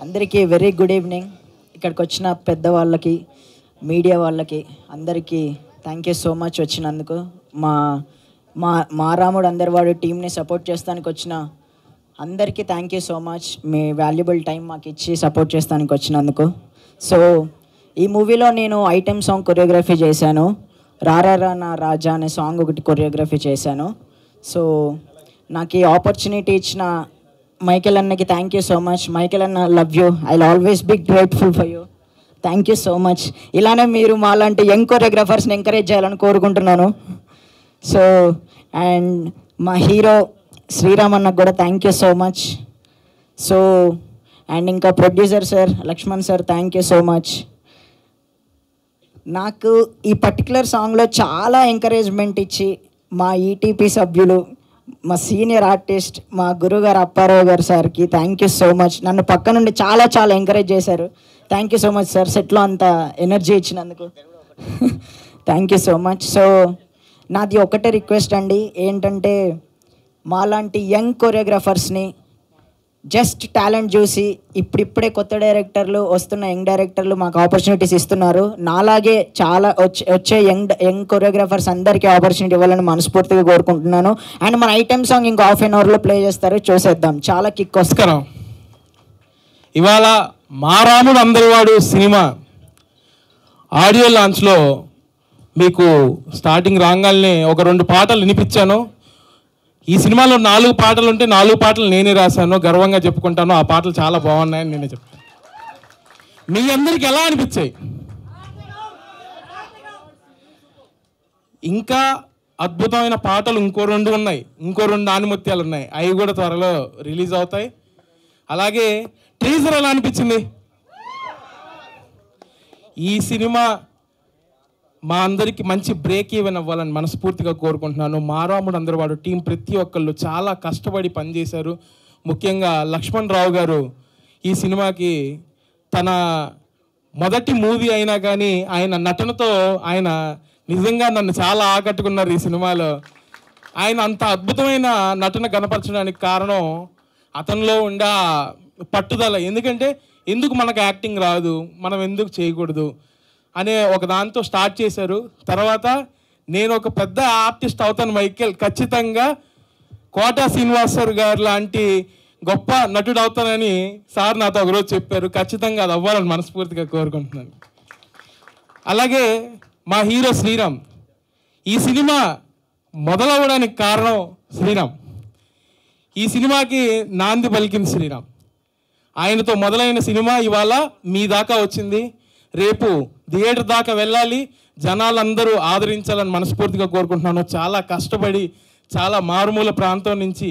అందరికీ very good evening. ఇక్కడికి వచ్చిన పెద్దవాళ్ళకి, మీడియా వాళ్ళకి అందరికీ థ్యాంక్ యూ సో మచ్ వచ్చినందుకు. మా మా మా రాముడు అందరివాడు టీంని సపోర్ట్ చేస్తానికి వచ్చిన అందరికీ thank you so much. Me valuable time మాకు ఇచ్చి సపోర్ట్ చేస్తానికి వచ్చినందుకు. సో ఈ మూవీలో నేను ఐటెం సాంగ్ కొరియోగ్రఫీ చేశాను. రారా నా రాజా అనే సాంగ్ ఒకటి కొరియోగ్రఫీ చేశాను. సో నాకు ఈ ఆపర్చునిటీ ఇచ్చిన మైకేల్ అన్నకి thank you so much. Michael అన్న, love you. I will always be grateful for you. Thank you so much. ఇలానే మీరు మాలాంటి యంగ్ కొరియోగ్రాఫర్స్ని ఎంకరేజ్ చేయాలని కోరుకుంటున్నాను. సో అండ్ మా హీరో శ్రీరామ్ అన్నకు కూడా thank you so much. So and ఇంకా producer sir Lakshman sir thank you so much. నాకు ఈ పర్టికులర్ సాంగ్లో చాలా ఎంకరేజ్మెంట్ ఇచ్చి మా ఈటీపీ సభ్యులు, మా సీనియర్ ఆర్టిస్ట్, మా గురుగారు అప్పారావు గారు సార్కి థ్యాంక్ యూ సో మచ్. నన్ను పక్క నుండి చాలా చాలా ఎంకరేజ్ చేశారు. Thank you so much sir, సెట్లో అంత ఎనర్జీ ఇచ్చినందుకు thank you so much. So నాది ఒకటే రిక్వెస్ట్ అండి, ఏంటంటే మాలాంటి యంగ్ కొరియోగ్రాఫర్స్ని జస్ట్ టాలెంట్ చూసి ఇప్పుడిప్పుడే కొత్త డైరెక్టర్లు వస్తున్న యంగ్ డైరెక్టర్లు మాకు ఆపర్చునిటీస్ ఇస్తున్నారు. నాలాగే చాలా వచ్చే యంగ్ కొరియోగ్రాఫర్స్ అందరికీ ఆపర్చునిటీ ఇవ్వాలని మనస్ఫూర్తిగా కోరుకుంటున్నాను. అండ్ మన ఐటెం సాంగ్ ఇంకో హాఫ్ అన్ అవర్లో ప్లే చేస్తారు, చూసేద్దాం. చాలా కిక్ వస్తుంది. ఇవాళ మా రాముడు అందరివాడు సినిమా ఆడియో లాంచ్లో మీకు స్టార్టింగ్ రాగానే ఒక 2 పాటలు వినిపించాను. ఈ సినిమాలో 4 పాటలు ఉంటే 4 పాటలు నేనే రాశాను, గర్వంగా చెప్పుకుంటాను. ఆ పాటలు చాలా బాగున్నాయని నేనే చెప్తాను. మీ అందరికి ఎలా అనిపించాయి? ఇంకా అద్భుతమైన పాటలు ఇంకో 2 ఉన్నాయి, ఇంకో 2 ఆనిముత్యాలు ఉన్నాయి. అవి కూడా త్వరలో రిలీజ్ అవుతాయి. అలాగే టీజర్ ఎలా అనిపించింది? ఈ సినిమా మా అందరికీ మంచి బ్రేక్ ఈవెన్ అవ్వాలని మనస్ఫూర్తిగా కోరుకుంటున్నాను. మా రాముడు అందరివాడు టీం ప్రతి ఒక్కళ్ళు చాలా కష్టపడి పనిచేశారు. ముఖ్యంగా లక్ష్మణ్ రావు గారు ఈ సినిమాకి తన మొదటి మూవీ అయినా కానీ ఆయన నటనతో ఆయన నిజంగా నన్ను చాలా ఆకట్టుకున్నారు ఈ సినిమాలో. ఆయన అంత అద్భుతమైన నటన కనపరచడానికి కారణం అతనిలో ఉండే పట్టుదల. ఎందుకు మనకు యాక్టింగ్ రాదు, మనం ఎందుకు చేయకూడదు అనే ఒక దాంతో స్టార్ట్ చేశారు. తర్వాత నేను ఒక పెద్ద ఆర్టిస్ట్ అవుతాను మైకేల్, ఖచ్చితంగా కోటా శ్రీనివాసరావు గారు లాంటి గొప్ప నటుడు అవుతానని సార్ నాతో ఒకరోజు చెప్పారు. ఖచ్చితంగా అది అవ్వాలని మనస్ఫూర్తిగా కోరుకుంటున్నాను. అలాగే మా హీరో శ్రీరామ్, ఈ సినిమా మొదలవ్వడానికి కారణం శ్రీరామ్. ఈ సినిమాకి నాంది పలికింది శ్రీరామ్. ఆయనతో మొదలైన సినిమా ఇవాళ మీ దాకా వచ్చింది. రేపు థియేటర్ దాకా వెళ్ళాలి, జనాలందరూ ఆదరించాలని మనస్ఫూర్తిగా కోరుకుంటున్నాను. చాలా కష్టపడి చాలా మారుమూల ప్రాంతం నుంచి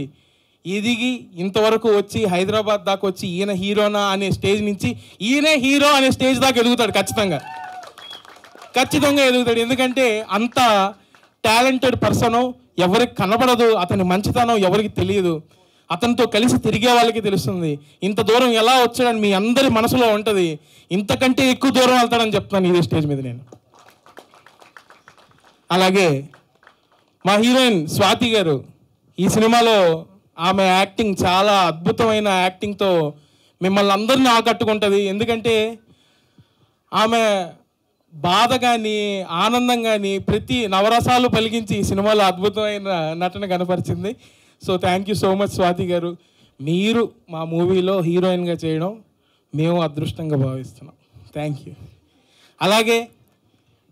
ఎదిగి ఇంతవరకు వచ్చి హైదరాబాద్ దాకా వచ్చి ఈయన హీరోనా అనే స్టేజ్ నుంచి ఈయనే హీరో అనే స్టేజ్ దాకా ఎదుగుతాడు. ఖచ్చితంగా ఎదుగుతాడు. ఎందుకంటే అంత టాలెంటెడ్ పర్సను, ఎవరికి కనబడదు, అతని మంచితనం ఎవరికి తెలియదు. అతనితో కలిసి తిరిగే వాళ్ళకి తెలుస్తుంది. ఇంత దూరం ఎలా వచ్చాడని మీ అందరి మనసులో ఉంటుంది. ఇంతకంటే ఎక్కువ దూరం వెళ్తాడని చెప్తాను ఇదే స్టేజ్ మీద నేను. అలాగే మా హీరోయిన్ స్వాతి గారు, ఈ సినిమాలో ఆమె యాక్టింగ్ చాలా అద్భుతమైన యాక్టింగ్తో మిమ్మల్ని అందరినీ ఆకట్టుకుంటుంది. ఎందుకంటే ఆమె బాధ కానీ ఆనందం కానీ ప్రతి నవరసాలు పలికించి ఈ సినిమాలో అద్భుతమైన నటన కనపరిచింది. So thank you so much Swathi గారు. మీరు మా మూవీలో హీరోయిన్గా చేయడం మేము అదృష్టంగా భావిస్తున్నాం. Thank you. అలాగే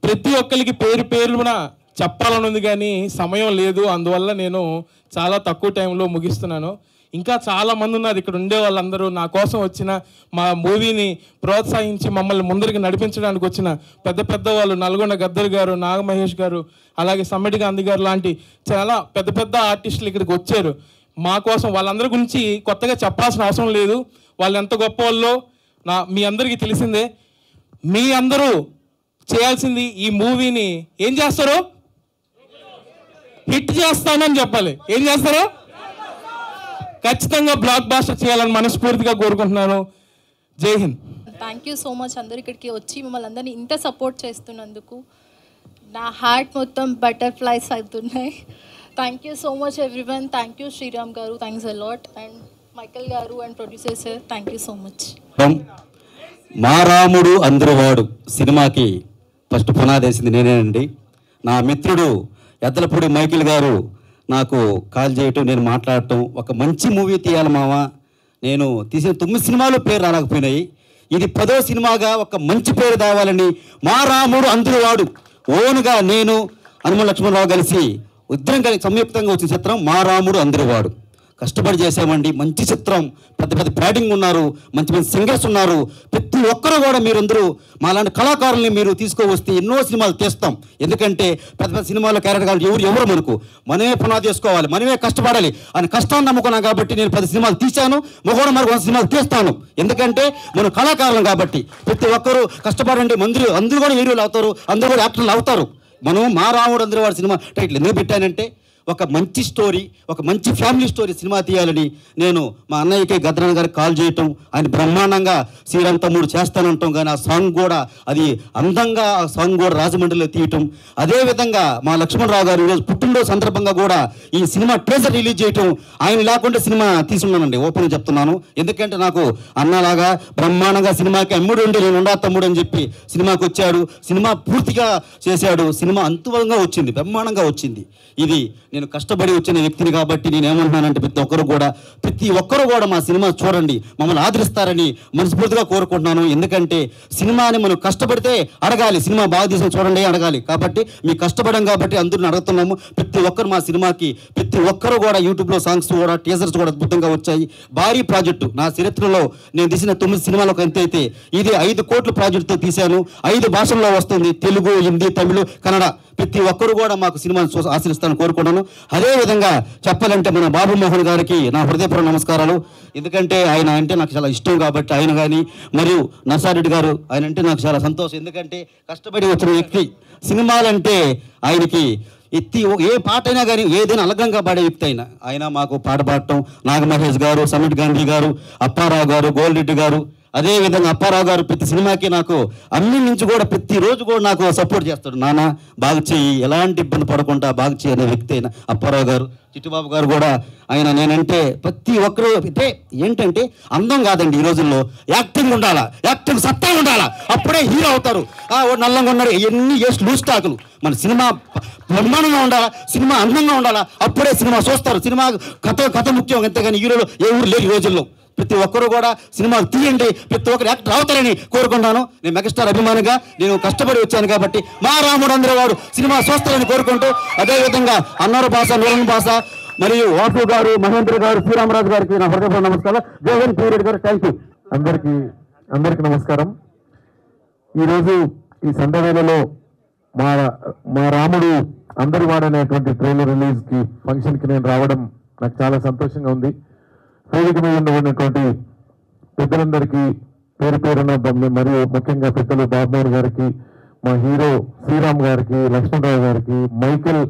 ప్రతి ఒక్కరికి పేరున చెప్పాలని ఉంది కానీ సమయం లేదు, అందువల్ల నేను చాలా తక్కువ టైంలో ముగిస్తున్నాను. ఇంకా చాలామంది ఉన్నారు ఇక్కడ ఉండే వాళ్ళందరూ. నా కోసం వచ్చిన, మా మూవీని ప్రోత్సహించి మమ్మల్ని ముందరికి నడిపించడానికి వచ్చిన పెద్ద వాళ్ళు, నల్గొండ గద్దర్ గారు, నాగమహేష్ గారు, అలాగే సమ్మటి గాంధీ గారు లాంటి చాలా పెద్ద ఆర్టిస్టులు ఇక్కడికి వచ్చారు మా కోసం. వాళ్ళందరి గురించి కొత్తగా చెప్పాల్సిన అవసరం లేదు. వాళ్ళు ఎంత గొప్ప వాళ్ళో మీ అందరికీ తెలిసిందే. మీ అందరూ చేయాల్సింది ఈ మూవీని ఏం చేస్తారో హిట్ చేస్తామని చెప్పాలి. ఏం చేస్తారో ఖచ్చితంగా బ్లాక్ బాస్టర్ చేయాలని మనస్ఫూర్తిగా కోరుకుంటున్నాను. జై Hind. Thank you so much అందరు ఇక్కడికి వచ్చి మిమ్మల్ని అందరినీ ఇంత సపోర్ట్ చేస్తున్నందుకు. నా హార్ట్ మొత్తం బటర్ఫ్లైస్ అవుతున్నాయి. Thank you so much everyone. Thank you Sriram గారు, thanks a lot. And Michael గారు and producer sir, thank you so much. Maa Ramudu అందరువాడు సినిమాకి ఫస్ట్ పునాదేసింది నేనేనండి. నా మిత్రుడు ఎద్దలపూడి మైకిల్ గారు నాకు కాల్ చేయటం, నేను మాట్లాడటం, ఒక మంచి మూవీ తీయాలి మావా, నేను తీసిన 9 సినిమాలు పేరు రాలేకపోయినాయి, ఇది 10వ సినిమాగా ఒక మంచి పేరు తేవాలని మా రాముడు అందరువాడు ఓనుగా నేను హనుమ లక్ష్మణరావు కలిసి ఇద్దరం కలిసి సంయుక్తంగా వచ్చిన చిత్రం మా రాముడు అందరువాడు. కష్టపడి చేసామండి. మంచి చిత్రం, పెద్ద పెద్ద బ్యాటింగ్ ఉన్నారు, మంచి మంచి సింగర్స్ ఉన్నారు. ప్రతి ఒక్కరు కూడా మీరందరూ మాలాంటి కళాకారుల్ని మీరు తీసుకువస్తే ఎన్నో సినిమాలు తీస్తాం. ఎందుకంటే పెద్ద పెద్ద సినిమాల్లో క్యారెక్టర్ కావాలి ఎవరు మనకు మనమే పునాది చేసుకోవాలి, మనమే కష్టపడాలి అని కష్టాన్ని నమ్ముకున్నాం. కాబట్టి నేను 10 సినిమాలు తీశాను, మొగోడు మరి 100 సినిమాలు తీస్తాను. ఎందుకంటే మనం కళాకారులం కాబట్టి ప్రతి ఒక్కరూ కష్టపడండి. అందరూ కూడా హీరోలు అవుతారు, అందరూ కూడా యాక్టర్లు అవుతారు. మనం మా రాముడు అందరువాడు సినిమా టైటిల్ ఎందుకు పెట్టానంటే ఒక మంచి స్టోరీ, ఒక మంచి ఫ్యామిలీ స్టోరీ సినిమా తీయాలని నేను మా అన్నయ్యకి గద్రన్న గారికి కాల్ చేయటం, ఆయన బ్రహ్మాండంగా శ్రీరామ్ తమ్ముడు చేస్తానంటాం. కానీ ఆ సాంగ్ కూడా అది అందంగా ఆ సాంగ్ కూడా రాజమండ్రిలో తీయటం. అదేవిధంగా మా లక్ష్మణరావు గారు ఈరోజు పుట్టినరోజు సందర్భంగా కూడా ఈ సినిమా ట్రేజర్ రిలీజ్ చేయటం, ఆయన లేకుండా సినిమా తీసుకున్నానండి, ఓపెన్ చెప్తున్నాను. ఎందుకంటే నాకు అన్నలాగా బ్రహ్మాండంగా సినిమాకి అమ్ముడు ఉండి నేను ఉండా తమ్ముడు అని చెప్పి సినిమాకి వచ్చాడు, సినిమా పూర్తిగా చేశాడు, సినిమా అంతువంగా వచ్చింది, బ్రహ్మాండంగా వచ్చింది. ఇది నేను కష్టపడి వచ్చిన వ్యక్తిని కాబట్టి నేను ఏమంటున్నానంటే ప్రతి ఒక్కరు కూడా మా సినిమా చూడండి, మమ్మల్ని ఆదరిస్తారని మనస్ఫూర్తిగా కోరుకుంటున్నాను. ఎందుకంటే సినిమాని మనం కష్టపడితే అడగాలి, సినిమా బాగా తీసిన చూడండి అడగాలి. కాబట్టి మీకు కష్టపడం కాబట్టి అందరిని అడుగుతున్నాము. ప్రతి ఒక్కరు మా సినిమాకి ప్రతి ఒక్కరు కూడా యూట్యూబ్లో సాంగ్స్ కూడా టీజర్స్ కూడా అద్భుతంగా వచ్చాయి. భారీ ప్రాజెక్టు నా చరిత్రలో నేను తీసిన 9 సినిమాలకు ఎంత అయితే ఇది 5 కోట్ల ప్రాజెక్టుతో తీశాను. 5 భాషల్లో వస్తుంది, తెలుగు, హిందీ, తమిళ, కన్నడ. ప్రతి ఒక్కరు కూడా మాకు సినిమాను ఆశీర్స్తానని కోరుకున్నాను. అదేవిధంగా చెప్పాలంటే మన బాబు మోహన్ గారికి నా హృదయపూర్వక నమస్కారాలు. ఎందుకంటే ఆయన అంటే నాకు చాలా ఇష్టం కాబట్టి ఆయన కానీ, మరియు నర్సారెడ్డి గారు ఆయన అంటే నాకు చాలా సంతోషం. ఎందుకంటే కష్టపడి వచ్చిన వ్యక్తి, సినిమాలంటే ఆయనకి ఎత్తి ఏ పాట అయినా కానీ ఏదైనా అలగంగా పాడే వ్యక్తి అయినా ఆయన మాకు పాట పాడటం, నాగమహేష్ గారు, సమీట్ గాంధీ గారు, అప్పారావు గారు, గోల్రెడ్డి గారు, అదేవిధంగా అప్పారావు గారు ప్రతి సినిమాకి నాకు అన్ని నుంచి కూడా ప్రతిరోజు కూడా నాకు సపోర్ట్ చేస్తాడు. నాన్న బాగా చెయ్యి, ఎలాంటి ఇబ్బంది పడకుండా బాగా చెయ్యి అనే వ్యక్తి అయినా అప్పారావు గారు. చిట్టుబాబు గారు కూడా ఆయన నేనంటే ప్రతి ఒక్కరు అంటే ఏంటంటే అందం కాదండి, ఈ రోజుల్లో యాక్టింగ్ ఉండాలా, యాక్టింగ్ సత్తా ఉండాలా, అప్పుడే హీరో అవుతారు. నల్లంగా ఉన్నారు ఎన్ని లూజ్ స్టాకులు, మన సినిమా బ్రహ్మాండంగా ఉండాలా, సినిమా అందంగా ఉండాలా, అప్పుడే సినిమా చూస్తారు. సినిమా కథ ముఖ్యం, అంతేగాని హీరోలు ఏ ఊరు లేరు ఈ రోజుల్లో. ప్రతి ఒక్కరు కూడా సినిమాలు తీయండి, ప్రతి ఒక్కరు యాక్టర్ అవుతారని కోరుకుంటాను. నేను మెగాస్టార్ అభిమానిగా నేను కష్టపడి వచ్చాను కాబట్టి మా రాముడు అందరువాడు సినిమా చూస్తారని కోరుకుంటూ, అదేవిధంగా అన్నారు భాష, నూరన్ భాష, మరియు వాసు గారు, మహేంద్ర గారు, శ్రీరామరాజు గారికి నా హృదయపూర్వక నమస్కారం. జగన్ పీరియడ్ గారు థ్యాంక్ యూ. అందరికీ నమస్కారం. ఈరోజు ఈ సందర్భంలో మా రాముడు అందరువాడు అనేటువంటి ట్రైలర్ రిలీజ్కి ఫంక్షన్కి నేను రావడం నాకు చాలా సంతోషంగా ఉంది. వేదిక మీద ఉన్నటువంటి పెద్దలందరికీ పేరు పేరున మరియు ముఖ్యంగా పెద్దలు బాబుమోహన్ గారికి, మా హీరో శ్రీరామ్ గారికి, లక్ష్మణరావు గారికి, మైకేల్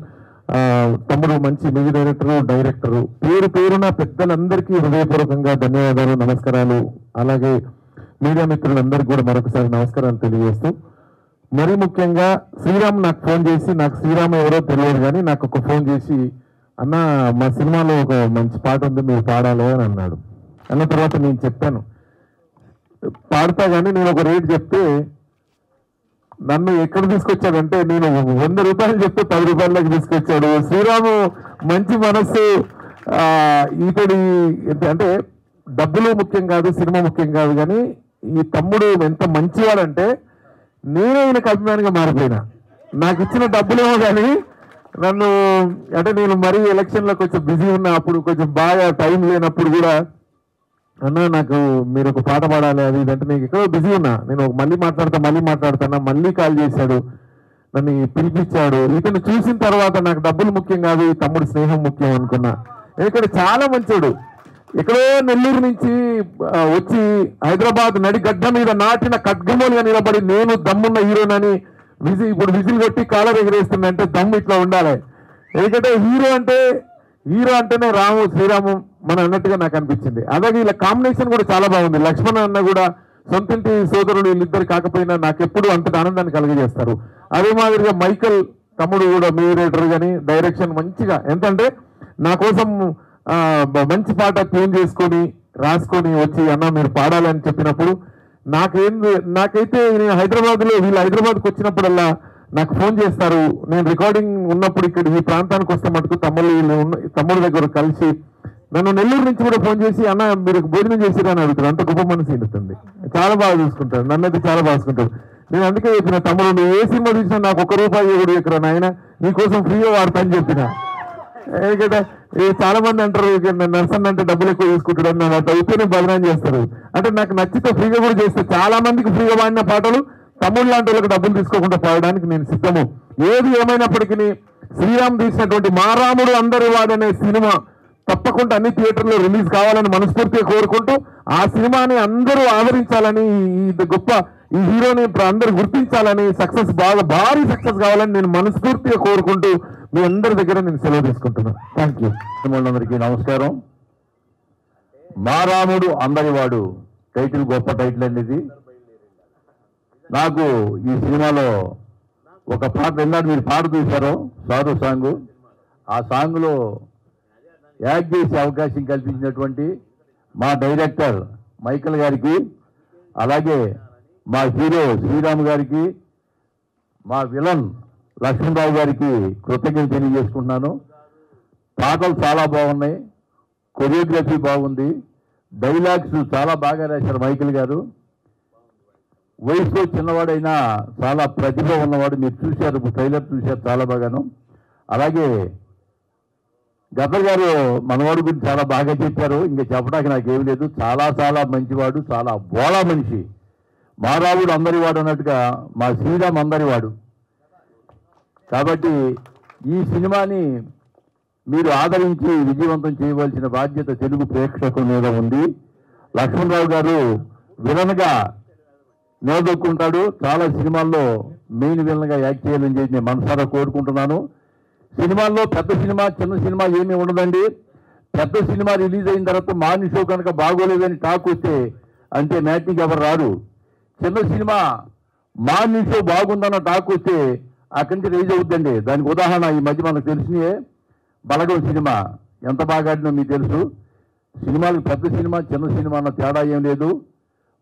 తమ్ముడు మంచి మ్యూజిక్ డైరెక్టరు పేరు పేరున పెద్దలందరికీ హృదయపూర్వకంగా ధన్యవాదాలు, నమస్కారాలు. అలాగే మీడియా మిత్రులందరికీ కూడా మరొకసారి నమస్కారాలు తెలియజేస్తూ, మరీ ముఖ్యంగా శ్రీరామ్ నాకు ఫోన్ చేసి, నాకు శ్రీరామ్ ఎవరో తెలియదు కానీ నాకు ఒక ఫోన్ చేసి, అన్న మా సినిమాలో ఒక మంచి పాట ఉంది మీరు పాడాలి అని అన్నాడు. అన్న తర్వాత నేను చెప్పాను పాడతా కానీ నేను ఒక రేట్ చెప్తే నన్ను ఎక్కడ తీసుకొచ్చాడంటే నేను 100 రూపాయలు చెప్తే 10 రూపాయలకి తీసుకొచ్చాడు. శ్రీరాము మంచి మనస్సు, ఇతడి అంటే డబ్బులు ముఖ్యం కాదు, సినిమా ముఖ్యం కాదు, కానీ ఈ తమ్ముడు ఎంత మంచివాడంటే నేనే ఈయనకు అభిమానిగా మారిపోయినా. నాకు ఇచ్చిన డబ్బులేమో కానీ నన్ను అంటే నేను మరీ ఎలక్షన్లో కొంచెం బిజీ ఉన్నా, అప్పుడు కొంచెం బాగా టైం లేనప్పుడు కూడా అన్న నాకు మీరు ఒక పాట పాడాలి అది ఇదంటే నేను ఎక్కడో బిజీ ఉన్నా, నేను మళ్ళీ మాట్లాడతాను మళ్ళీ కాల్ చేశాడు, నన్ను పిలిపించాడు. ఇతను చూసిన తర్వాత నాకు డబ్బులు ముఖ్యం కాదు, ఈ తమ్ముడు స్నేహం ముఖ్యం అనుకున్నా. ఎందుకంటే చాలా మంచోడు. ఎక్కడో నెల్లూరు నుంచి వచ్చి హైదరాబాద్ నడిగడ్డ మీద నాటిన ఖడ్గమూలుగా నిలబడి నేను దమ్మున్న హీరోనని ఇప్పుడు విజిల్ కొట్టి కాలర్ ఎగిరేస్తుందంటే దమ్ము ఇట్లా ఉండాలి. ఎందుకంటే హీరో అంటేనే శ్రీరాము మన అన్నట్టుగా నాకు అనిపించింది. అలాగే ఇలా కాంబినేషన్ కూడా చాలా బాగుంది. లక్ష్మణ అన్న కూడా సొంతింటి సోదరుడు వీళ్ళిద్దరు కాకపోయినా నాకెప్పుడు అంతటి ఆనందాన్ని కలిగజేస్తారు. అదే మాదిరిగా మైకల్ తమ్ముడు కూడా మ్యూజిక్ కానీ డైరెక్షన్ మంచిగా, ఎంతంటే నా కోసం మంచి పాట ట్యూన్ చేసుకొని రాసుకొని వచ్చి అన్న మీరు పాడాలని చెప్పినప్పుడు నాకైతే నేను హైదరాబాద్లో వీళ్ళు హైదరాబాద్కి వచ్చినప్పుడల్లా నాకు ఫోన్ చేస్తారు. నేను రికార్డింగ్ ఉన్నప్పుడు ఇక్కడ ఈ ప్రాంతానికి వస్తే మటుకు తమ్ముడు దగ్గర కలిసి నన్ను నెల్లూరు నుంచి కూడా ఫోన్ చేసి అన్న మీరు భోజనం చేసిరా అని అడుగుతారు. అంత గొప్ప మనసు ఉంటుంది. చాలా బాగా చూసుకుంటారు, నన్నైతే చాలా బాగా చూసుకుంటారు. నేను అందుకే చెప్పిన తమ్ముడు నువ్వు ఏ సినిమా చూసినా నాకు ₹1 కూడా ఇక్కడ నాయన నీకోసం ఫ్రీగా వాడతా అని చెప్పిన. ఎందుకంటే చాలా మంది అంటారు నర్సన్ అంటే డబ్బులు ఎక్కువ తీసుకుంటాడు అని నన్ను అయితేనే బదనాం చేస్తారు. అంటే నాకు నచ్చితే ఫ్రీగా కూడా చేస్తారు. చాలా మందికి ఫ్రీగా పాడిన పాటలు తమ్ముడు లాంటి వాళ్ళకి డబ్బులు తీసుకోకుండా పాడడానికి నేను సిద్ధము. ఏది ఏమైనప్పటికీ శ్రీరామ్ తీసినటువంటి మా రాముడు అందరి వాడనే సినిమా తప్పకుండా అన్ని థియేటర్లో రిలీజ్ కావాలని మనస్ఫూర్తిగా కోరుకుంటూ ఆ సినిమాని అందరూ ఆదరించాలని గొప్ప ఈ హీరోని అందరూ గుర్తించాలని భారీ సక్సెస్ కావాలని నేను మనస్ఫూర్తిగా కోరుకుంటూ మీ అందరి దగ్గర నేను సెలవు తీసుకుంటున్నాను. Thank you. అందరికీ నమస్కారం. మా రాముడు అందరివాడు టైటిల్ గొప్ప టైటిల్ అనేది. నాకు ఈ సినిమాలో ఒక పాట విన్నాడు, మీరు పాట చూశారు సాధు సాంగ్. ఆ సాంగ్లో యాక్ట్ చేసే అవకాశం కల్పించినటువంటి మా డైరెక్టర్ మైకల్ గారికి, అలాగే మా హీరో శ్రీరామ్ గారికి, మా విలన్ లక్ష్మణరావు గారికి కృతజ్ఞతలు తెలియజేసుకుంటున్నాను. పాటలు చాలా బాగున్నాయి, కొరియోగ్రఫీ బాగుంది, డైలాగ్స్ చాలా బాగా రాశారు మైకల్ గారు. వయసులో చిన్నవాడైనా చాలా ప్రతిభ ఉన్నవాడు. మీరు చూశారు, ట్రైలర్ చూశారు చాలా బాగాను. అలాగే గద్దర్ గారు మనవాడు గురించి చాలా బాగా చెప్పారు. ఇంకా చెప్పడానికి నాకేం లేదు. చాలా చాలా మంచివాడు, చాలా బోళా మనిషి. మా రాముడు అందరివాడు అన్నట్టుగా మా శ్రీరామ్ అందరివాడు. కాబట్టి ఈ సినిమాని మీరు ఆదరించి విజయవంతం చేయవలసిన బాధ్యత తెలుగు ప్రేక్షకుల మీద ఉంది. లక్ష్మణరావు గారు విలన్గా నిలదొక్కుంటాడు. చాలా సినిమాల్లో మెయిన్ విలన్గా యాక్ట్ చేయాలని చెప్పి నేను మనసారా కోరుకుంటున్నాను. సినిమాల్లో పెద్ద సినిమా చిన్న సినిమా ఏమీ ఉండదండి. పెద్ద సినిమా రిలీజ్ అయిన తర్వాత మార్నింగ్ షో కనుక బాగోలేదని టాక్ వస్తే అంటే మ్యాట్నికి ఎవరు రారు. చిన్న సినిమా మార్నింగ్ షో బాగుందన్న టాక్ వస్తే అక్కడి నుంచి రిలీజ్ అవుతుందండి. దానికి ఉదాహరణ ఈ మధ్య మనకు తెలిసినయే బలగం సినిమా ఎంత బాగా ఆడినో మీకు తెలుసు. సినిమాలకు పెద్ద సినిమా చిన్న సినిమా అన్న తేడా ఏం లేదు.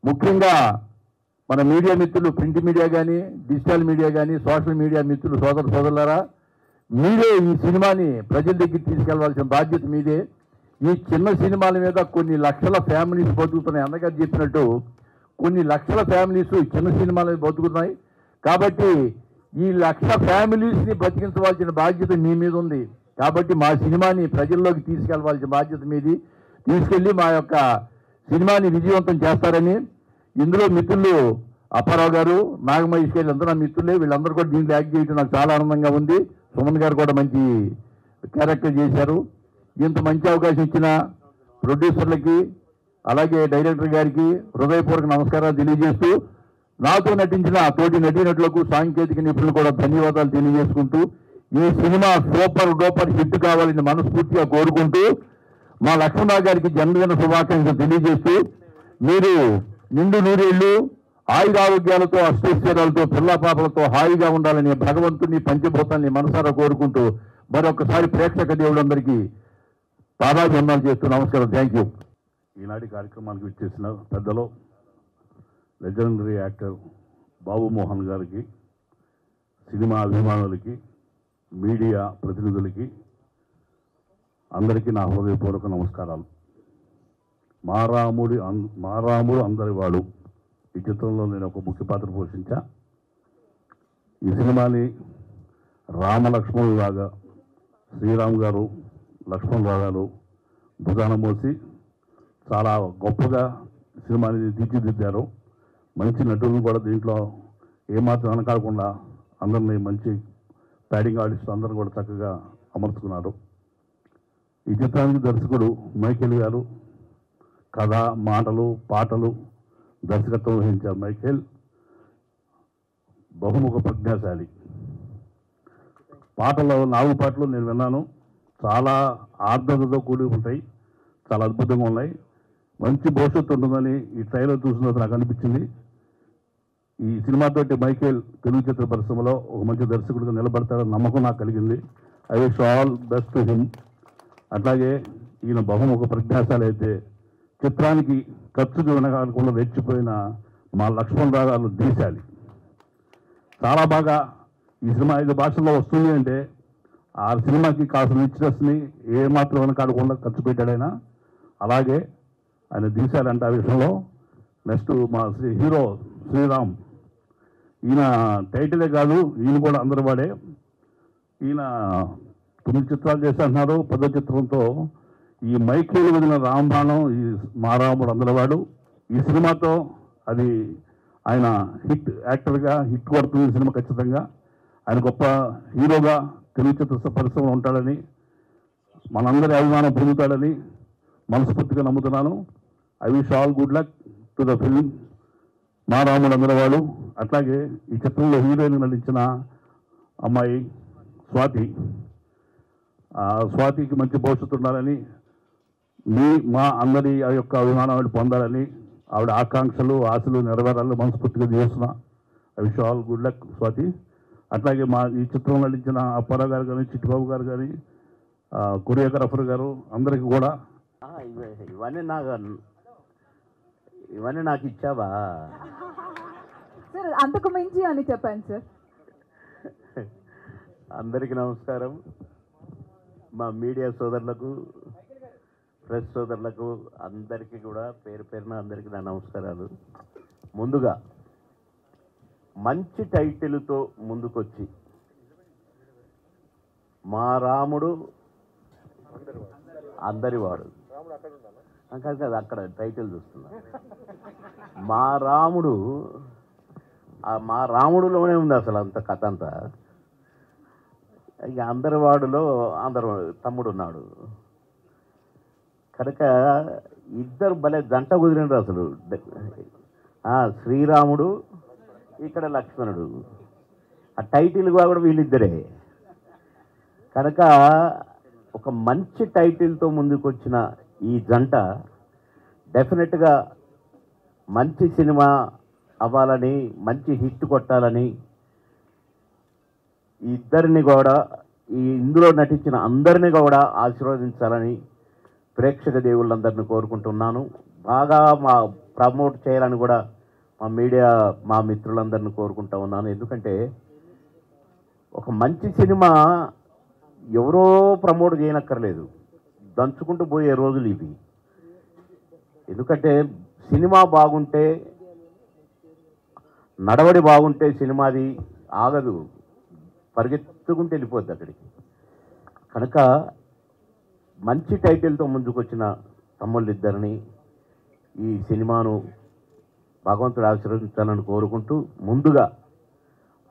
ముఖ్యంగా మన మీడియా మిత్రులు, ప్రింట్ మీడియా కానీ డిజిటల్ మీడియా కానీ సోషల్ మీడియా మిత్రులు సోదరులారా, మీరే ఈ సినిమాని ప్రజల దగ్గరికి తీసుకెళ్లవలసిన బాధ్యత మీదే. ఈ చిన్న సినిమాల మీద కొన్ని లక్షల ఫ్యామిలీస్ బతుకుతున్నాయి. అన్నగారు చెప్పినట్టు కొన్ని లక్షల ఫ్యామిలీస్ ఈ చిన్న సినిమాల మీద బతుకుతున్నాయి. కాబట్టి ఈ 1,00,000 ఫ్యామిలీస్ని బతికించవలసిన బాధ్యత మీ మీద ఉంది. కాబట్టి మా సినిమాని ప్రజల్లోకి తీసుకెళ్లవలసిన బాధ్యత మీది. తీసుకెళ్ళి మా యొక్క సినిమాని విజయవంతం చేస్తారని ఇందులో మిత్రులు అప్పారావు గారు, నాగమహేష్ గారు అందరూ నా మిత్రులే. వీళ్ళందరూ కూడా దీంట్లో యాక్ట్ చేయడం నాకు చాలా ఆనందంగా ఉంది. సుమన్ గారు కూడా మంచి క్యారెక్టర్ చేశారు. ఇంత మంచి అవకాశం ఇచ్చిన ప్రొడ్యూసర్లకి అలాగే డైరెక్టర్ గారికి హృదయపూర్వక నమస్కారాలు తెలియజేస్తూ, నాతో నటించిన తోటి నటీనటులకు సాంకేతిక నిపుణులు కూడా ధన్యవాదాలు తెలియజేసుకుంటూ, ఈ సినిమా సూపర్ డూపర్ హిట్ కావాలని మనస్ఫూర్తిగా కోరుకుంటూ, మా లక్ష్మణరావు గారికి జన్మదిన శుభాకాంక్షలు తెలియజేస్తూ, మీరు నిండు నూరేళ్లు ఆయురారోగ్యాలతో అష్టైశ్వర్యాలతో పిల్లపాపలతో హాయిగా ఉండాలని భగవంతుని పంచభూతాన్ని మనసారా కోరుకుంటూ మరొకసారి ప్రేక్షక దేవులందరికీ పాదాభివందనాలు చేస్తూ నమస్కారం. Thank you. ఈనాటి కార్యక్రమానికి విచ్చేసిన పెద్దలు లెజెండరీ యాక్టర్ బాబు మోహన్ గారికి, సినిమా అభిమానులకి, మీడియా ప్రతినిధులకి అందరికీ నా హృదయపూర్వక నమస్కారాలు. మారాముడు అందరివాడు ఈ చిత్రంలో నేను ఒక ముఖ్య పాత్ర పోషించా. ఈ సినిమాని రామలక్ష్మణులాగా శ్రీరామ్ గారు, లక్ష్మణరావు గారు భుజాన మోసి చాలా గొప్పగా సినిమాని తీర్చిదిద్దారు. మంచి నటులను కూడా దీంట్లో ఏమాత్రం వెనకాడకుండా అందరినీ మంచి ప్యాడింగ్ ఆర్టిస్ట్ అందరూ కూడా చక్కగా అమర్చుకున్నారు. ఈ చిత్రానికి దర్శకుడు మైకేల్ గారు, కథ, మాటలు, పాటలు, దర్శకత్వం వహించారు మైకేల్. బహుముఖ ప్రజ్ఞాశాలి. పాటలు 4 పాటలు నేను విన్నాను. చాలా ఆర్ద్రతతో కూడి ఉంటాయి, చాలా అద్భుతంగా ఉన్నాయి. మంచి భవిష్యత్తు ఉంటుందని ఈ ట్రైలర్ చూసినప్పుడు నాకు అనిపించింది. ఈ సినిమాతోటి మైకేల్ తెలుగు చిత్ర పరిశ్రమలో ఒక మంచి దర్శకుడిగా నిలబడతారని నమ్మకం నాకు కలిగింది. I wish all best to him. అట్లాగే ఈయన బహుముఖ ప్రజ్ఞాశాలి అయితే చిత్రానికి ఖర్చుకు వినగాకుండా రెచ్చిపోయిన మా లక్ష్మణ్ రావు తీశాలి. చాలా బాగా ఈ సినిమా 5 భాషల్లో వస్తుంది అంటే ఆ సినిమాకి కాసిన రిచ్నెస్ని ఏమాత్రం వెనకాడకుండా ఖర్చు పెట్టాడైనా. అలాగే ఆయన తీశారంటే ఆ విషయంలో. నెక్స్ట్ మా హీరో శ్రీరామ్, ఈయన టైటిలే కాదు, ఈయన కూడా అందరి వాడే. ఈయన 9 చిత్రాలు చేస్తున్నారు. 10వ చిత్రంతో ఈ మైకేలు వదిలిన రాంబాణం, ఈ మా రాముడు అందరివాడు, ఈ సినిమాతో అది ఆయన హిట్ యాక్టర్గా హిట్ కొడుతుంది సినిమా ఖచ్చితంగా. ఆయన గొప్ప హీరోగా తెలుగు చిత్ర పరిశ్రమలో ఉంటాడని, మనందరి అభిమానం పొందుతాడని మనస్ఫూర్తిగా నమ్ముతున్నాను. I wish all good luck to the film మా రాముడు అందరివాడు. అట్లాగే ఈ చిత్రంలో హీరోయిన్ నటించిన అమ్మాయి స్వాతి, స్వాతికి మంచి భవిష్యత్తు ఉండాలని, మా అందరి ఆ యొక్క అభిమానం పొందాలని, ఆవిడ ఆకాంక్షలు ఆశలు నెరవేరాలని మనస్ఫూర్తిగా చేస్తున్నా. I wish all good luck Swathi. అట్లాగే మా ఈ చిత్రంలో నటించిన అప్పారావు గారు కానీ, చిట్టిబాబు గారు కానీ, కొరియోగ్రాఫర్ గారు అందరికీ కూడా ఇవన్నీ నాకు ఇచ్చావా సార్? అంతకు మించి అని చెప్పాను సార్. అందరికీ నమస్కారం. మా మీడియా సోదరులకు, ప్రెస్ సోదరులకు అందరికీ కూడా పేరు పేరున అందరికీ నా నమస్కారాలు. ముందుగా మంచి టైటిల్తో ముందుకొచ్చి మా రాముడు అందరివాడు కాదు, అక్కడ టైటిల్ చూస్తున్నా. మా రాముడులోనే ఉంది అసలు అంత కథ అంతా. ఇక అందరివాడులో తమ్ముడు ఉన్నాడు కనుక ఇద్దరు భలే జంట కుదిరినారు అసలు. శ్రీరాముడు, ఇక్కడ లక్ష్మణుడు, ఆ టైటిల్ కూడా వీళ్ళిద్దరే కనుక ఒక మంచి టైటిల్తో ముందుకు వచ్చిన ఈ జంట డెఫినెట్గా మంచి సినిమా అవ్వాలని, మంచి హిట్ కొట్టాలని, ఇద్దరిని కూడా ఇందులో నటించిన అందరినీ కూడా ఆశీర్వదించాలని ప్రేక్షక దేవుళ్ళందరినీ కోరుకుంటున్నాను. బాగా ప్రమోట్ చేయాలని కూడా మా మీడియా మా మిత్రులందరినీ కోరుకుంటూ ఉన్నాను. ఎందుకంటే ఒక మంచి సినిమా ఎవరో ప్రమోట్ చేయనక్కర్లేదు, దంచుకుంటూ పోయే రోజులు ఇవి. ఎందుకంటే సినిమా బాగుంటే, నడవడి బాగుంటే సినిమాది ఆగదు, పరిగెత్తుకుంటూ వెళ్ళిపోద్ది అక్కడికి. కనుక మంచి టైటిల్తో ముందుకొచ్చిన తమ్ముళ్ళిద్దరిని ఈ సినిమాను భగవంతుడు ఆశీర్వదించాలని కోరుకుంటూ, ముందుగా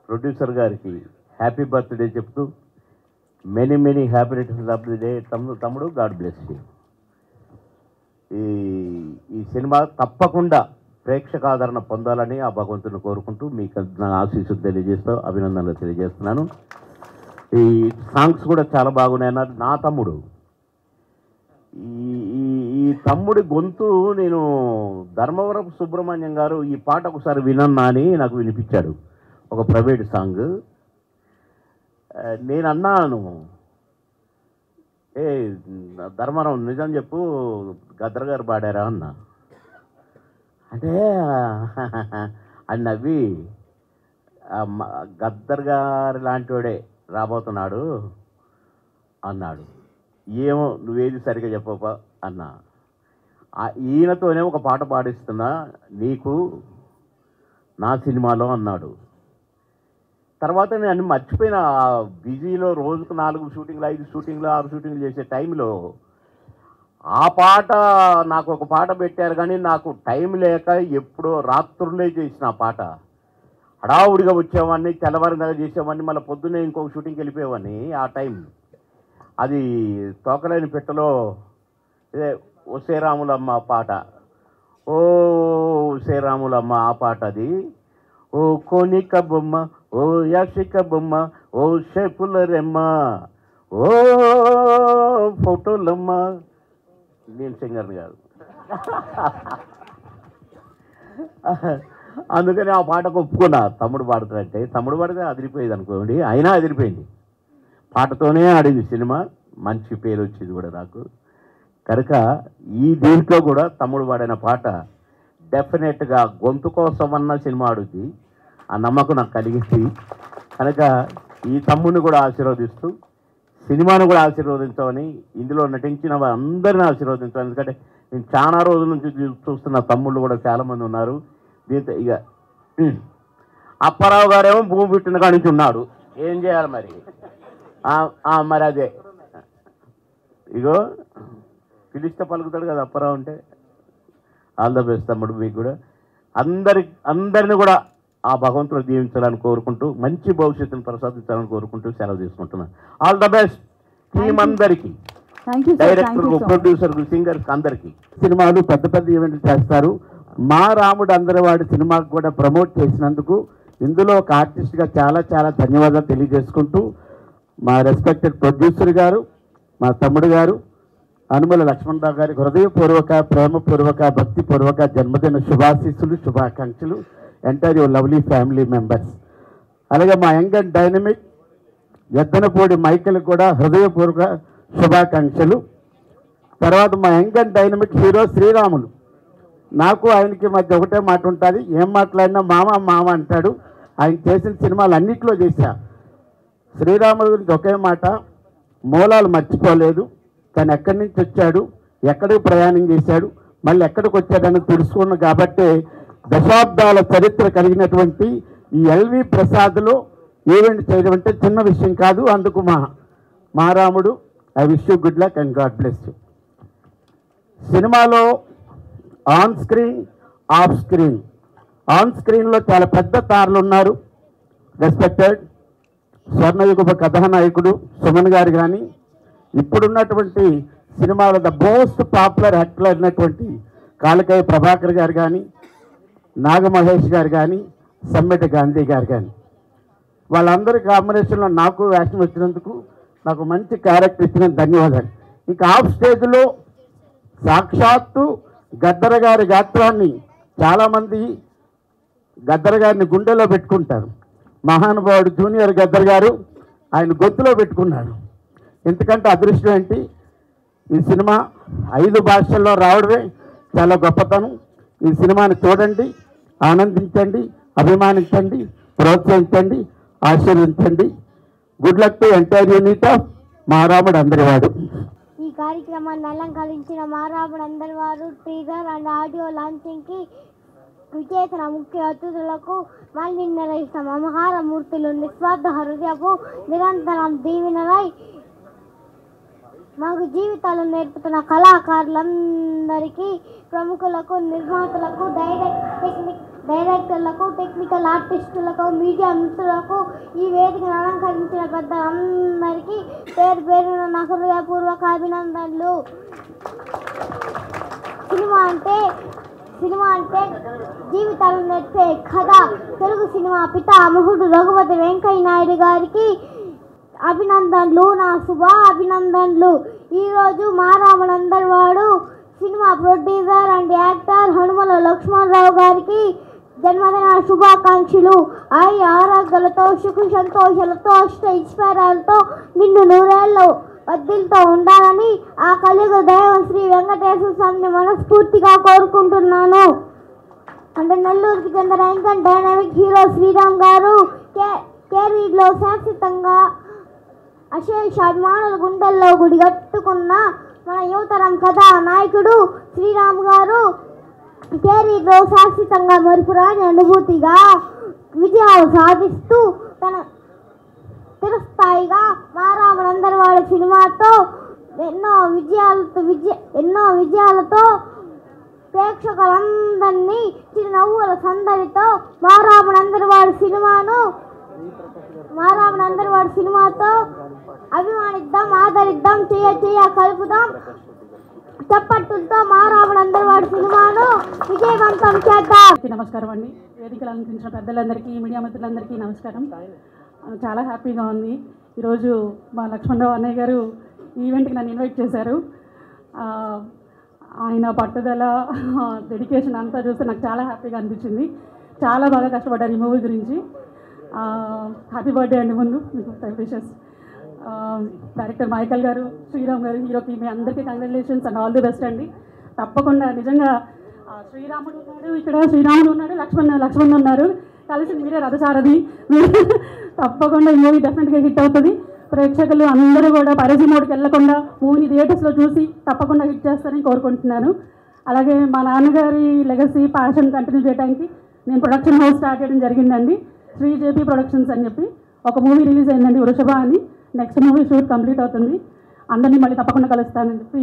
ప్రొడ్యూసర్ గారికి హ్యాపీ బర్త్డే చెప్తూ, many many happy returns of the day తమ్ముడు, గాడ్ బ్లెస్ యూ. ఈ సినిమా తప్పకుండా ప్రేక్షక ఆదరణ పొందాలని ఆ భగవంతుని కోరుకుంటూ మీకు నా ఆశీస్సులు తెలియజేస్తూ అభినందనలు తెలియజేస్తున్నాను. ఈ సాంగ్స్ కూడా చాలా బాగున్నాయన్నారు. నా తమ్ముడు, ఈ తమ్ముడి గొంతు నేను ధర్మవరపు సుబ్రహ్మణ్యం గారు ఈ పాట ఒకసారి వినన్నా అని నాకు వినిపించాడు, ఒక ప్రైవేట్ సాంగ్. నేను అన్నాను, ధర్మవరం నిజం చెప్పు, గద్దర్ గారు పాడారా అన్నా. అంటే అని నవ్వి, గద్దర్ గారు లాంటి వాడే రాబోతున్నాడు అన్నాడు. ఏమో నువ్వేది సరిగ్గా చెప్పపా అన్నా. ఈయనతోనే ఒక పాట పాడిస్తున్నా నీకు నా సినిమాలో అన్నాడు. తర్వాత నేను అన్ని మర్చిపోయిన, బిజీలో రోజుకు 4 షూటింగ్లు 5 షూటింగ్లు 6 షూటింగ్లు చేసే టైంలో ఆ పాట నాకు ఒక పాట పెట్టారు, కానీ నాకు టైం లేక ఎప్పుడో రాత్రులే చేసిన ఆ పాట. హడావుడిగా వచ్చేవాడిని, తెల్లవారిదాకా చేసేవాడిని, మళ్ళీ పొద్దున్నే ఇంకొక షూటింగ్కి వెళ్ళిపోయేవాడిని. ఆ టైం అది తోకలేని పెట్టలో ఇదే ఓ శ్రీరాములమ్మ పాట, ఓ శ్రీరాములమ్మ ఆ పాట అది. ఓ కోనిక బొమ్మ, ఓ యాషిక బొమ్మ, ఓ షేపుల రెమ్మ, ఓ ఫోటోలమ్మ. నేను సింగర్ని కాదు. అందుకని ఆ పాటకు ఒప్పుకున్నా. తమ్ముడు పాడుతాడంటే, తమ్ముడు పాడితే అదిరిపోయేది అనుకోండి, అయినా అదిరిపోయింది. పాటతోనే ఆడింది సినిమా, మంచి పేరు వచ్చింది కూడా నాకు. కనుక ఈ దీంట్లో కూడా తమ్ముడు పాడిన పాట డెఫినెట్గా గొంతు కోసమన్న సినిమా ఆడుద్ది, ఆ నమ్మకం నాకు కలిగింది. కనుక ఈ తమ్ముడిని కూడా ఆశీర్వదిస్తూ సినిమాను కూడా ఆశీర్వదించమని, ఇందులో నటించిన అందరిని ఆశీర్వదించమని. ఎందుకంటే నేను చాలా రోజుల నుంచి చూస్తున్న తమ్ముళ్ళు కూడా చాలామంది ఉన్నారు. దీంతో ఇక అప్పారావు గారేమో భూమి పుట్టిన కాడి నుంచి ఉన్నాడు, ఏం చేయాలి మరి? మరి అదే ఇగో పిలిస్తే పలుకుతాడు కదా అప్పారావు అంటే. ఆల్ ద బెస్ట్ తమ్ముడు, మీకు కూడా అందరిని కూడా ఆ భగవంతుడు దీవించాలని కోరుకుంటూ మంచి భవిష్యత్తును ప్రసాదించాలని కోరుకుంటూ సెలవు తీసుకుంటున్నాను. ఆల్ ద బెస్ట్ టీం అందరికీ, డైరెక్టర్కు, ప్రొడ్యూసర్కు, సింగర్కి అందరికీ. సినిమాలు పెద్ద పెద్ద ఈవెంట్లు చేస్తారు. మా రాముడు అందరివాడు సినిమాకు కూడా ప్రమోట్ చేసినందుకు ఇందులో ఒక ఆర్టిస్ట్గా చాలా చాలా ధన్యవాదాలు తెలియజేసుకుంటూ, మా రెస్పెక్టెడ్ ప్రొడ్యూసర్ గారు, మా తమ్ముడు గారు అనుమల లక్ష్మణరావు గారికి హృదయపూర్వక, ప్రేమపూర్వక, భక్తిపూర్వక జన్మదిన శుభాశీస్సులు, శుభాకాంక్షలు. Entire your lovely family members. అలాగే మా young and dynamic Yaddanapudi Michael కూడా హృదయపూర్వక శుభాకాంక్షలు. తర్వాత మా young and dynamic hero Sriramulu, నాకు ఆయనకి మధ్య ఒకటే మాట ఉంటుంది, ఏం మాట్లాడినా మామ మామ అంటాడు. ఆయన చేసిన సినిమాలు అన్నింటిలో చేశా. శ్రీరాముల గురించి ఒకే మాట, మూలాలు మర్చిపోలేదు, కానీ ఎక్కడి నుంచి వచ్చాడు, ఎక్కడికి ప్రయాణం చేశాడు, మళ్ళీ ఎక్కడికి వచ్చాడని తెలుసుకున్నాను. కాబట్టి దశాబ్దాల చరిత్ర కలిగినటువంటి ఈ ఎల్వి ప్రసాద్లో ఈవెంట్ చేయడం అంటే చిన్న విషయం కాదు. అందుకు మా Ramudu, I wish you good luck and God bless you. సినిమాలో on screen, off screen. On స్క్రీన్లో చాలా పెద్ద తారలు ఉన్నారు. రెస్పెక్టెడ్ స్వర్ణయుగ కథానాయకుడు సుమన్ గారు కానీ, ఇప్పుడున్నటువంటి సినిమాలో ద మోస్ట్ పాపులర్ యాక్టర్ అయినటువంటి కాళకాయ ప్రభాకర్ గారు కానీ, నాగమహేష్ గారు కానీ, సమ్మెట గాంధీ గారు కానీ, వాళ్ళందరి కాంబినేషన్లో నాకు వేషం వచ్చినందుకు, నాకు మంచి క్యారెక్టర్ ఇచ్చినందుకు ధన్యవాదాలు. ఇంకా ఆఫ్ స్టేజ్లో సాక్షాత్తు గద్దర్ గారి గాత్రాన్ని చాలామంది గద్దర్ గారిని గుండెలో పెట్టుకుంటారు. మహానుభావుడు జూనియర్ గద్దర్ గారు ఆయన గొంతులో పెట్టుకున్నాడు. ఎందుకంటే అదృష్టం ఏంటి, ఈ సినిమా 5 భాషల్లో రావడమే చాలా గొప్పతనం. ఈ సినిమాని చూడండి, ఆనందించండి, అభిమానించండి, ప్రోత్సహించండి, ఆశీర్వదించండి. Good luck to entire unit of మా రాముడు అందరివాడు. ఈ కార్యక్రమాన్ని అలంకరించిన మా రాముడు అందరివారు టీజర్ అండ్ ఆడియో లాంచింగ్కి విచేసిన ముఖ్య అతిథులకు మళ్ళీ నిర్వహిస్తున్న మమహార మూర్తులు నిస్వార్థ హృదయపు నిరంతరం దీవెనలై మాకు జీవితాలు నేర్పుతున్న కళాకారులందరికీ, ప్రముఖులకు, నిర్మాతలకు, డైరెక్టర్లకు, టెక్నికల్ ఆర్టిస్టులకు, మీడియా మిత్రులకు, ఈ వేదికను అలంకరించిన పెద్దలందరికీ పేరు పేరున నా హృదయపూర్వక అభినందనలు. సినిమా అంటే జీవితాలు నేర్పే కథ. తెలుగు సినిమా పితామహుడు రఘుపతి వెంకయ్య నాయుడు గారికి అభినందనలు, నా శుభ అభినందనలు. ఈరోజు Maa Ramudu Andarivadu cinema producer and actor Hanumala Lakshmanarao గారికి జన్మదిన శుభాకాంక్షలు. ఆరోగ్యాలతో, సుఖ సంతోషాలతో, ఐశ్వర్యాలతో నిన్ను 100 ఏళ్ళు వద్దిలతో ఉండాలని ఆ కలియుగ దైవం శ్రీ వెంకటేశ్వర స్వామిని మనస్ఫూర్తిగా కోరుకుంటున్నాను. అంటే నెల్లూరుకి చెందిన young and dynamic hero Sriram గారు కెరీర్లో శాశ్వతంగా అశేష అభిమానుల గుండెల్లో గుడిగట్టుకున్న మన యువతరం కథానాయకుడు శ్రీరామ్ గారు కెరీర్లో శాశ్వతంగా మరుపురాని అనుభూతిగా విజయాలు సాధిస్తూ తన చిరస్థాయిగా మా రాముడు అందరివాడు సినిమాతో ఎన్నో విజయాలతో ప్రేక్షకులందరినీ చిరునవ్వుల సందడితో మా రాముడు అందరివాడు సినిమాతో అభిమానిద్దాం, ఆదరిద్దాం, చేయ కలుపుదాం, చప్పట్టులతో మా రాముడు అందరివాడు సినిమాను విజయవంతం చేద్దాం. నమస్కారం అండి. వేదికలు అలంకరించిన పెద్దలందరికీ, మీడియా మిత్రులందరికీ నమస్కారం. చాలా హ్యాపీగా ఉంది. ఈరోజు మా లక్ష్మణరావు అన్నయ్య గారు ఈవెంట్కి నన్ను ఇన్వైట్ చేశారు. ఆయన పట్టుదల, డెడికేషన్ అంతా చూస్తే నాకు చాలా హ్యాపీగా అనిపించింది. చాలా బాగా కష్టపడ్డారు ఈ మూవీ గురించి. హ్యాపీ బర్త్డే అండి ముందు మీకు విషెస్. డైరెక్టర్ మైకల్ గారు, శ్రీరామ్ గారు, హీరోకి మీ అందరికీ congratulations and all the best అండి. తప్పకుండా నిజంగా శ్రీరాముడు ఉన్నాడు, ఇక్కడ శ్రీరాముడు ఉన్నాడు, లక్ష్మణ్ ఉన్నారు, కలిసి మీరే రథసారథి. తప్పకుండా ఈ మూవీ డెఫినెట్గా హిట్ అవుతుంది. ప్రేక్షకులు అందరూ కూడా పరజీ మోడ్కి వెళ్లకుండా మూవీని థియేటర్స్లో చూసి తప్పకుండా హిట్ చేస్తారని కోరుకుంటున్నాను. అలాగే మా నాన్నగారి లెగసీ ప్యాషన్ కంటిన్యూ చేయడానికి నేను ప్రొడక్షన్ హౌస్ స్టార్ట్ చేయడం జరిగిందండి, శ్రీ జేపీ ప్రొడక్షన్స్ అని చెప్పి. ఒక మూవీ రిలీజ్ అయిందండి వృషభ అని. నెక్స్ట్ మూవీ షూట్ కంప్లీట్ అవుతుంది. అందరినీ మళ్ళీ తప్పకుండా కలుస్తానని చెప్పి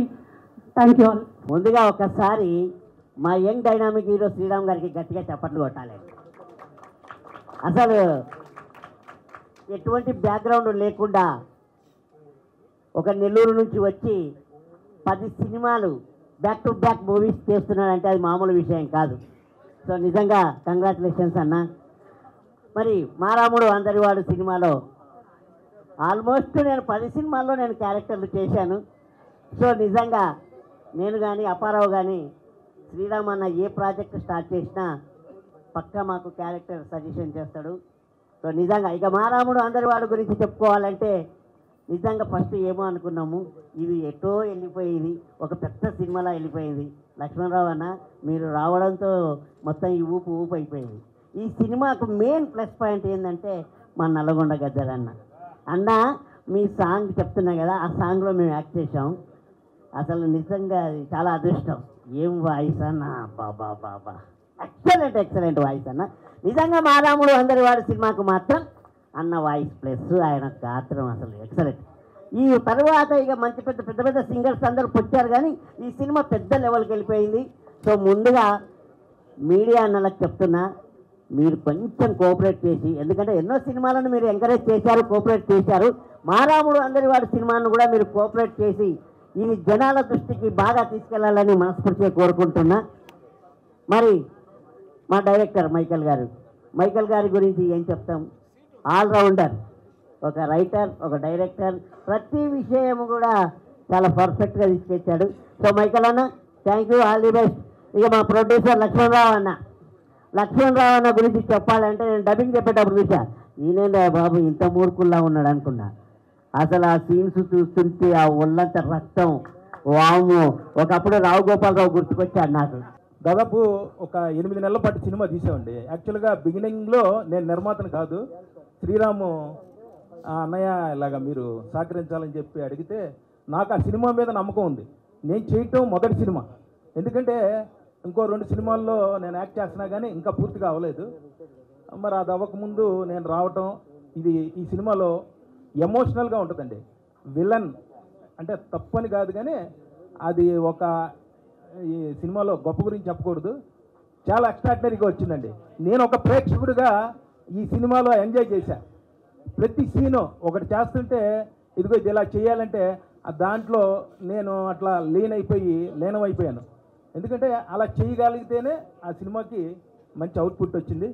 థ్యాంక్ యూ ఆల్. ముందుగా ఒకసారి మా యంగ్ డైనామిక్ హీరో శ్రీరామ్ గారికి గట్టిగా చప్పట్లు కొట్టాలి. అసలు ఎటువంటి బ్యాక్గ్రౌండ్ లేకుండా ఒక నెల్లూరు నుంచి వచ్చి 10 సినిమాలు బ్యాక్ టు బ్యాక్ మూవీస్ చేస్తున్నాడంటే అది మామూలు విషయం కాదు. సో నిజంగా కంగ్రాచులేషన్స్ అన్న. మరి మా రాముడు అందరివాడు సినిమాలో ఆల్మోస్ట్ నేను 10 సినిమాల్లో నేను క్యారెక్టర్లు చేశాను. సో నిజంగా నేను కానీ అప్పారావు కానీ శ్రీరామ్ అన్న ఏ ప్రాజెక్ట్ స్టార్ట్ చేసినా పక్కా మాకు క్యారెక్టర్ సజెషన్ చేస్తాడు. సో నిజంగా ఇక మా రాముడు అందరివాడు గురించి చెప్పుకోవాలంటే నిజంగా ఫస్ట్ ఏమో అనుకున్నాము, ఇది ఎటో వెళ్ళిపోయింది, ఒక పెద్ద సినిమాలా వెళ్ళిపోయింది. లక్ష్మణరావు అన్న మీరు రావడంతో మొత్తం ఈ ఊపు అయిపోయింది. ఈ సినిమాకు మెయిన్ ప్లస్ పాయింట్ ఏంటంటే మా నల్లగొండ గద్దర్ అన్న మీ సాంగ్ చెప్తున్నా కదా, ఆ సాంగ్లో మేము యాక్ట్ చేసాం. అసలు నిజంగా అది చాలా అదృష్టం. ఏం వాయిస్ అన్న, బాబా బాబా ఎక్సలెంట్ వాయిస్ అన్న. నిజంగా మా రాముడు అందరివాడు సినిమాకు మాత్రం అన్న వాయిస్ ప్లస్ ఆయన గాత్రం అసలు ఎక్సలెంట్. ఈ తర్వాత ఇక మంచి పెద్ద సింగర్స్ అందరూ వచ్చారు, కానీ ఈ సినిమా పెద్ద లెవెల్కి వెళ్ళిపోయింది. సో ముందుగా మీడియా అన్నలకు చెప్తున్నా, మీరు కొంచెం కోఆపరేట్ చేసి, ఎందుకంటే ఎన్నో సినిమాలను మీరు ఎంకరేజ్ చేశారు, కోఆపరేట్ చేశారు. మా రాముడు అందరివాడు సినిమాను కూడా మీరు కోఆపరేట్ చేసి ఇది జనాల దృష్టికి బాగా తీసుకెళ్లాలని మనస్ఫూర్తిగా కోరుకుంటున్నా. మరి మా డైరెక్టర్ మైకల్ గారి గురించి ఏం చెప్తాం, ఆల్రౌండర్, ఒక రైటర్, ఒక డైరెక్టర్, ప్రతి విషయము కూడా చాలా పర్ఫెక్ట్గా తీసుకొచ్చాడు. సో మైకల్ అన్న thank you, all the best. ఇక మా ప్రొడ్యూసర్ లక్ష్మణరావు అన్న గురించి చెప్పాలంటే నేను డబ్బింగ్ చెప్పేటప్పుడు చూసా, ఈయనేందా బాబు ఇంత మూర్ఖుల్లా ఉన్నాడు అనుకున్నా. అసలు ఆ సీన్స్ చూస్తుంటే ఆ ఒళ్ళంత రక్తం, వాము. ఒకప్పుడు రావు గోపాలరావు గుర్తుకొచ్చాడు నాకు. దాదాపు ఒక 8 నెలల పాటు సినిమా తీసామండి. యాక్చువల్గా బిగినింగ్లో నేను నిర్మాతను కాదు, శ్రీరాము అన్నయ్య ఇలాగా మీరు సహకరించాలని చెప్పి అడిగితే నాకు ఆ సినిమా మీద నమ్మకం ఉంది. నేను చేయటం మొదటి సినిమా, ఎందుకంటే ఇంకో 2 సినిమాల్లో నేను యాక్ట్ చేస్తున్నా కానీ ఇంకా పూర్తిగా అవ్వలేదు. మరి అది అవ్వకముందు నేను రావటం, ఈ సినిమాలో ఎమోషనల్గా ఉంటుందండి. విలన్ అంటే తప్పని కాదు, కానీ అది ఈ సినిమాలో గొప్ప గురించి చెప్పకూడదు, చాలా ఎక్స్ట్రాడినరీగా వచ్చిందండి. నేను ఒక ప్రేక్షకుడిగా ఈ సినిమాలో ఎంజాయ్ చేశాను. ప్రతి సీను ఒకటి చేస్తుంటే ఇదిగో ఇది ఇలా చేయాలంటే దాంట్లో నేను అట్లా లీనమైపోయాను. ఎందుకంటే అలా చేయగలిగితేనే ఆ సినిమాకి మంచి అవుట్పుట్ వచ్చింది.